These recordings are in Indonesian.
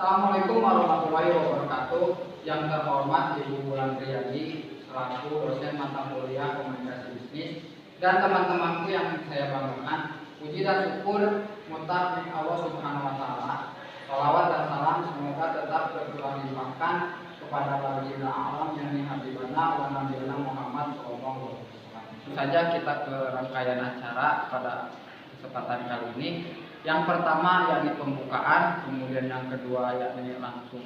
Assalamualaikum warahmatullahi wabarakatuh. Yang terhormat Ibu Wulan Riyadi selaku dosen mata kuliah komunikasi bisnis dan teman-temanku yang saya banggakan. Puji dan syukur mutlak milik Allah Subhanahu wa taala. Shalawat dan salam semoga tetap berkurang limpahkan kepada baginda alam yang habibana wa nabiyana Muhammad sallallahu alaihi wasallam. Tentu saja kita ke rangkaian acara pada kesempatan kali ini. Yang pertama yakni pembukaan, kemudian yang kedua yakni langsung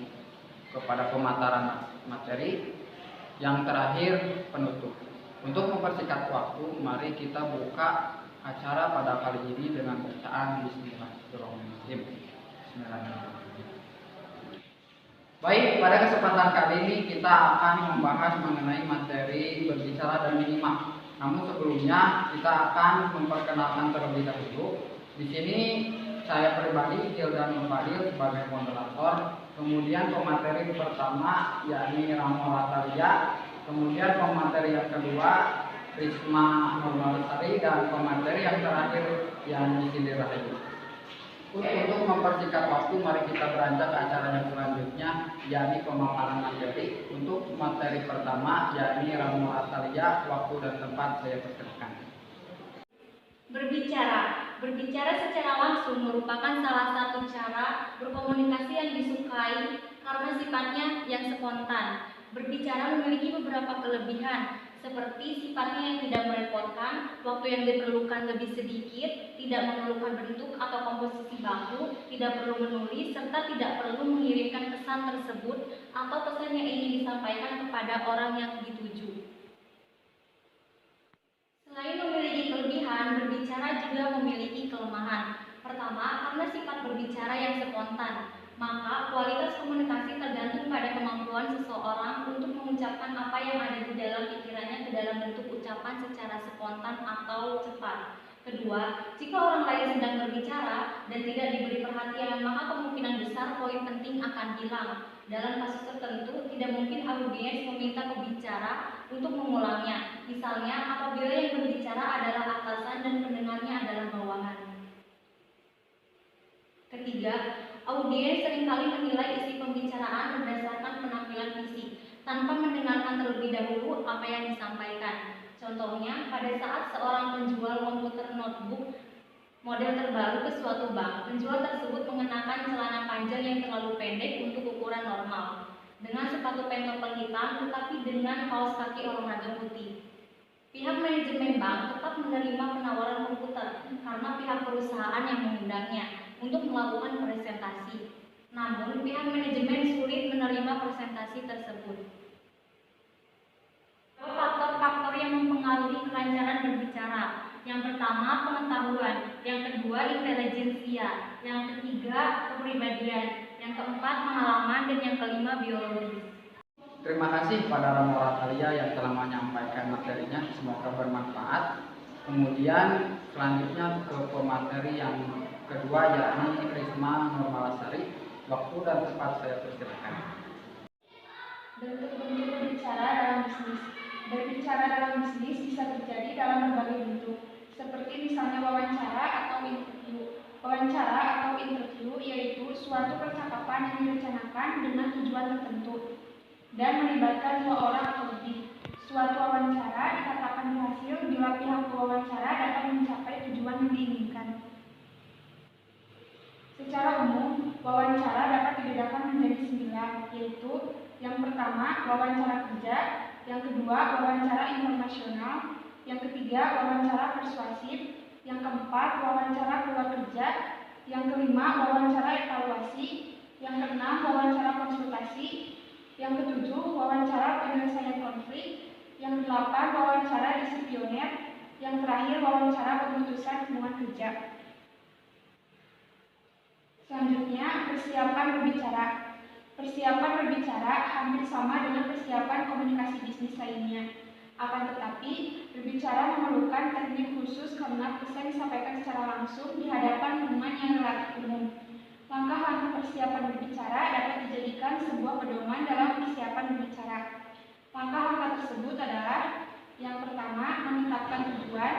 kepada pemaparan materi, yang terakhir penutup. Untuk mempersingkat waktu, mari kita buka acara pada kali ini dengan bacaan Bismillahirrahmanirrahim. Baik, pada kesempatan kali ini kita akan membahas mengenai materi berbicara dan menyimak. Namun sebelumnya kita akan memperkenalkan terlebih dahulu. Di sini saya pribadi Hildan Fadil sebagai moderator, kemudian pemateri pertama yakni Ramo Latalia, kemudian pemateri yang kedua Risma Nurmalisari, dan pemateri yang terakhir yang Cindy Rahayu. Untuk mempersingkat waktu, mari kita beranjak ke acara yang selanjutnya, yakni pemaparan materi. Untuk materi pertama yakni Ramo Latalia, waktu dan tempat saya persilakan. Berbicara secara langsung merupakan salah satu cara berkomunikasi yang disukai karena sifatnya yang spontan. Berbicara memiliki beberapa kelebihan, seperti sifatnya yang tidak merepotkan, waktu yang diperlukan lebih sedikit, tidak memerlukan bentuk atau komposisi baku, tidak perlu menulis, serta tidak perlu mengirimkan pesan tersebut atau pesan yang ingin disampaikan kepada orang yang dituju. Selain memiliki kelebihan, berbicara juga memiliki kelemahan. Pertama, karena sifat berbicara yang spontan, maka kualitas komunikasi tergantung pada kemampuan seseorang untuk mengucapkan apa yang ada di dalam pikirannya ke dalam bentuk ucapan secara spontan atau cepat. Kedua, jika orang lain sedang berbicara dan tidak diberi perhatian, maka kemungkinan besar poin penting akan hilang. Dalam kasus tertentu, tidak mungkin audiens meminta pembicara untuk mengulangnya. Misalnya, apabila yang berbicara adalah atasan dan pendengarnya adalah bawahan. Ketiga, audiens seringkali menilai isi pembicaraan berdasarkan penampilan fisik, tanpa mendengarkan terlebih dahulu apa yang disampaikan. Contohnya, pada saat seorang penjual komputer notebook model terbaru ke suatu bank, penjual tersebut mengenakan celana panjang yang terlalu pendek untuk ukuran normal, dengan sepatu pentopel hitam tetapi dengan kaos kaki olahraga putih. Pihak manajemen bank tetap menerima penawaran komputer karena pihak perusahaan yang mengundangnya untuk melakukan presentasi. Namun, pihak manajemen sulit menerima presentasi tersebut. Faktor-faktor yang mempengaruhi kelancaran berbicara. Yang pertama, pengetahuan. Yang kedua, intelijensia. Yang ketiga, kepribadian. Yang keempat, pengalaman. Dan yang kelima, biologi. Terima kasih kepada Ramo Latalia yang telah menyampaikan materinya, semoga bermanfaat. Kemudian selanjutnya ke pemateri yang kedua yakni Risma Nurmalisari, waktu dan tempat saya persilakan. Bentuk-bentuk berbicara dalam bisnis. Berbicara dalam bisnis bisa terjadi dalam berbagai bentuk, seperti misalnya wawancara atau interview. Wawancara atau interview yaitu suatu percakapan yang direncanakan dengan tujuan tertentu dan melibatkan dua orang atau lebih. Suatu wawancara dikatakan berhasil bila pihak wawancara dapat mencapai tujuan yang diinginkan. Secara umum, wawancara dapat dibedakan menjadi 9, yaitu yang pertama, wawancara kerja, yang kedua, wawancara informasional, yang ketiga, wawancara persuasif, yang keempat, wawancara keluar kerja, yang kelima, wawancara evaluasi, yang keenam, wawancara konsultasi, yang ketujuh, wawancara penyelesaian konflik, yang kedelapan, wawancara disipliner, yang terakhir, wawancara pemutusan hubungan kerja. Selanjutnya, persiapan berbicara. Persiapan berbicara hampir sama dengan persiapan komunikasi bisnis lainnya. Akan tetapi, berbicara memerlukan teknik khusus karena pesan disampaikan secara langsung di hadapan lingkungan yang relatif umum. Langkah-langkah persiapan berbicara dapat dijadikan sebuah pedoman dalam persiapan berbicara. Langkah-langkah tersebut adalah: yang pertama, menetapkan tujuan;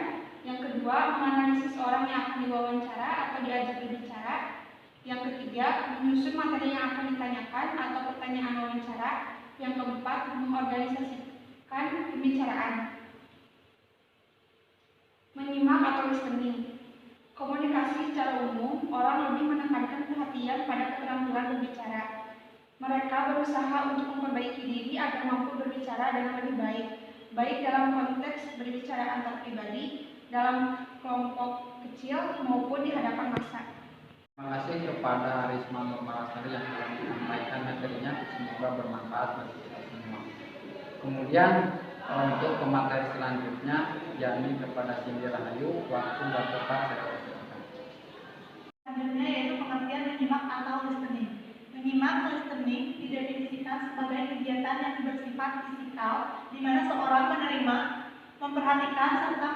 yang kedua, menganalisis orang yang akan diwawancara atau diajak berbicara; Yang ketiga, menyusun materi yang akan ditanyakan atau pertanyaan wawancara. Yang keempat, mengorganisasikan pembicaraan. Menyimak atau listening. Komunikasi secara umum, orang lebih menekankan perhatian pada keterampilan berbicara. Mereka berusaha untuk memperbaiki diri agar mampu berbicara dengan lebih baik, baik dalam konteks berbicara antar pribadi, dalam kelompok kecil, maupun di hadapan massa. Terima kasih kepada Risma Nurmalasari yang telah menyampaikan materinya, semoga bermanfaat bagi kita semua. Kemudian untuk pemateri selanjutnya, yakni kepada Cindy Rahayu, waktu dan tempat saya persilakan. Selanjutnya yaitu pengertian menyimak atau listening. Menyimak listening didefinisikan sebagai kegiatan yang bersifat fisikal, di mana seorang menerima, memperhatikan, serta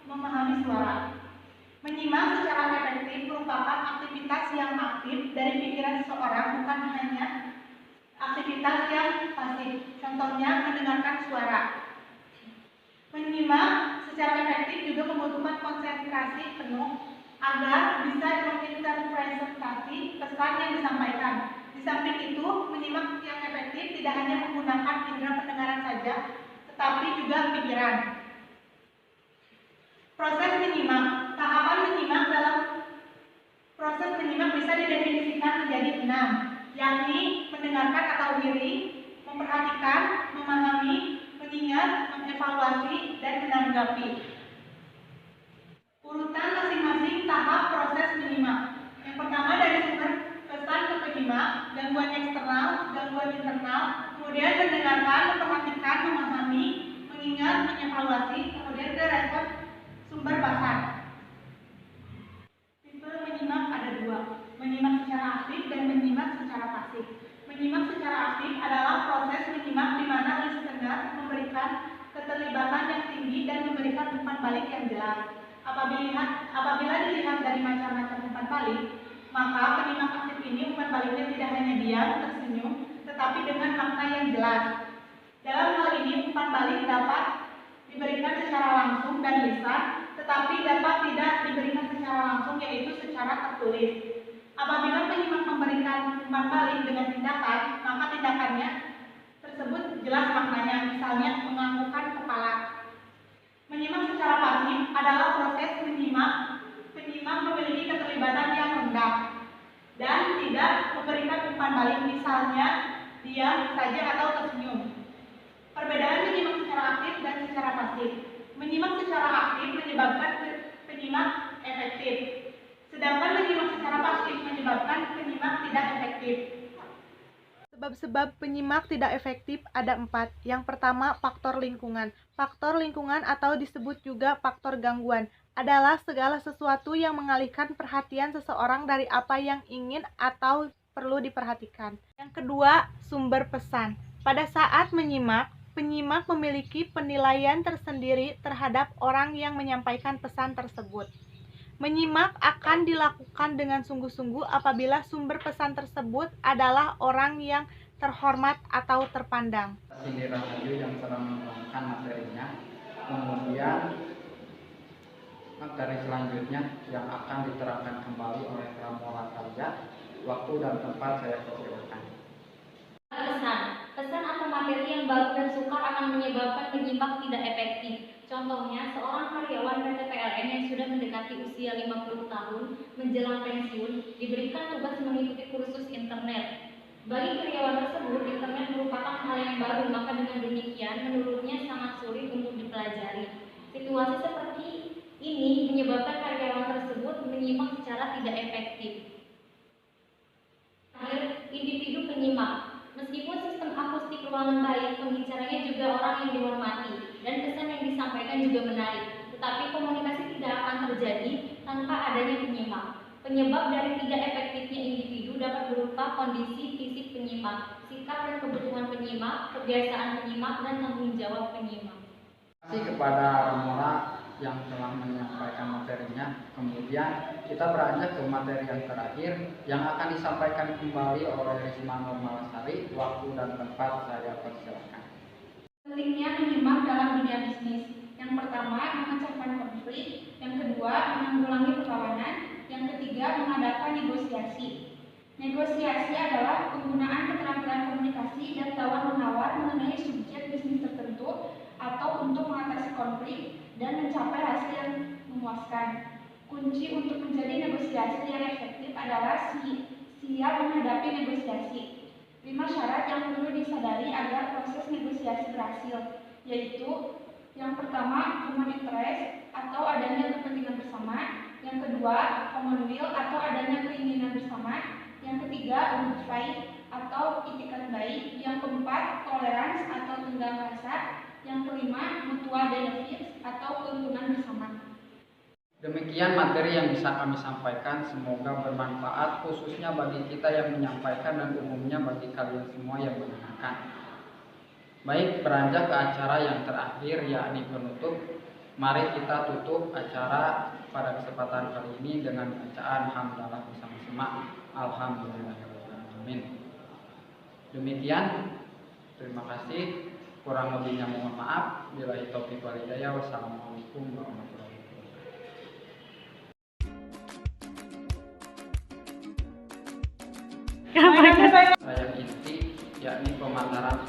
memahami suara. Menyimak secara efektif merupakan aktivitas yang aktif dari pikiran seseorang, bukan hanya aktivitas yang pasif. Contohnya mendengarkan suara. Menyimak secara efektif juga membutuhkan konsentrasi penuh agar bisa menginterpretasi pesan yang disampaikan. Di samping itu, menyimak yang efektif tidak hanya menggunakan indera pendengaran saja, tetapi juga pikiran. Proses menyimak. Tahapan menyimak dalam proses menyimak bisa didefinisikan menjadi 6, yakni mendengarkan atau hearing, memperhatikan, memahami, mengingat, mengevaluasi, dan menanggapi. Urutan masing-masing tahap proses menyimak. Yang pertama dari sumber pesan ke penyimak, gangguan eksternal, gangguan internal, kemudian mendengarkan, memperhatikan, memahami, mengingat, mengevaluasi, kemudian ke respon sumber bahasan. Tipe menyimak ada 2, menyimak secara aktif dan menyimak secara pasif. Menyimak secara aktif adalah proses menyimak di mana listener memberikan keterlibatan yang tinggi dan memberikan umpan balik yang jelas. Apabila dilihat dari macam-macam umpan balik, maka penyimak aktif ini umpan baliknya tidak hanya diam, tersenyum, tetapi dengan makna yang jelas. Dalam hal ini, umpan balik dapat diberikan secara langsung dan lisan, tetapi dapat tidak diberikan secara langsung, yaitu secara tertulis. Apabila penyimak memberikan umpan balik dengan tindakan, maka tindakannya tersebut jelas maknanya, misalnya menganggukkan kepala. Menyimak secara pasif adalah proses menyimak. Penyimak memiliki keterlibatan yang rendah dan tidak memberikan umpan balik, misalnya diam saja atau tersenyum. Perbedaan menyimak secara aktif dan secara pasif. Menyimak secara aktif menyebabkan penyimak efektif, sedangkan menyimak secara pasif menyebabkan penyimak tidak efektif. Sebab-sebab penyimak tidak efektif ada 4. Yang pertama, faktor lingkungan. Faktor lingkungan atau disebut juga faktor gangguan adalah segala sesuatu yang mengalihkan perhatian seseorang dari apa yang ingin atau perlu diperhatikan. Yang kedua, sumber pesan. Pada saat menyimak, penyimak memiliki penilaian tersendiri terhadap orang yang menyampaikan pesan tersebut. Menyimak akan dilakukan dengan sungguh-sungguh apabila sumber pesan tersebut adalah orang yang terhormat atau terpandang. Cindy Rahayu yang telah menerangkan materinya. Kemudian materi selanjutnya yang akan diterangkan kembali oleh Pramola Karja. Waktu dan tempat saya persilakan. Pesan atau materi yang baru dan sukar akan menyebabkan penyimak tidak efektif. Contohnya, seorang karyawan PT PLN yang sudah mendekati usia 50 tahun menjelang pensiun diberikan tugas mengikuti kursus internet. Bagi karyawan tersebut, internet merupakan hal yang baru, maka dengan demikian menurutnya sangat sulit untuk dipelajari. Situasi seperti ini menyebabkan karyawan tersebut menyimak secara tidak efektif. Individu penyimak. Meskipun sistem akustik ruangan baik, pembicaranya juga orang yang dihormati dan pesan yang disampaikan juga menarik, tetapi komunikasi tidak akan terjadi tanpa adanya penyimak. Penyebab dari tidak efektifnya individu dapat berupa kondisi fisik penyimak, sikap dan kebutuhan penyimak, kebiasaan penyimak, dan tanggung jawab penyimak. Terima kasih kepada Pramola yang telah menyampaikan materinya. Kemudian kita beranjak ke materi yang terakhir yang akan disampaikan kembali oleh Risma Nurmalasari. Waktu dan tempat saya persilakan. Pentingnya menyimak dalam dunia bisnis. Yang pertama, memecahkan konflik. Yang kedua, menanggulangi perlawanan. Yang ketiga, mengadakan negosiasi. Negosiasi adalah penggunaan keterampilan komunikasi dan tawar-menawar mengenai subjek bisnis tertentu atau untuk mengatasi konflik dan mencapai hasil yang memuaskan. Kunci untuk menjadi negosiasi yang efektif adalah siap menghadapi negosiasi. 5 syarat yang perlu disadari agar proses negosiasi berhasil, yaitu yang pertama, common interest atau adanya kepentingan bersama. Yang kedua, common will atau adanya keinginan bersama. Yang ketiga, good faith atau itikat baik. Yang keempat, tolerance atau tenggang rasa. Yang kelima, mutual benefits atau keuntungan bersama. Demikian materi yang bisa kami sampaikan, semoga bermanfaat khususnya bagi kita yang menyampaikan dan umumnya bagi kalian semua yang mendengarkan. Baik, beranjak ke acara yang terakhir yakni penutup. Mari kita tutup acara pada kesempatan kali ini dengan bacaan hamdalah bersama-sama. Alhamdulillahirrahmanirrahim. Demikian, terima kasih. Kurang lebihnya mohon maaf. Billahi taufiq wal hidayah. Wassalamualaikum warahmatullahi wabarakatuh. Saya inti yakni pemaparan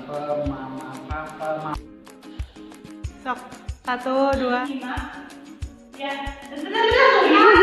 Sok, 1, 2. Menyimak. Ya, benar-benar.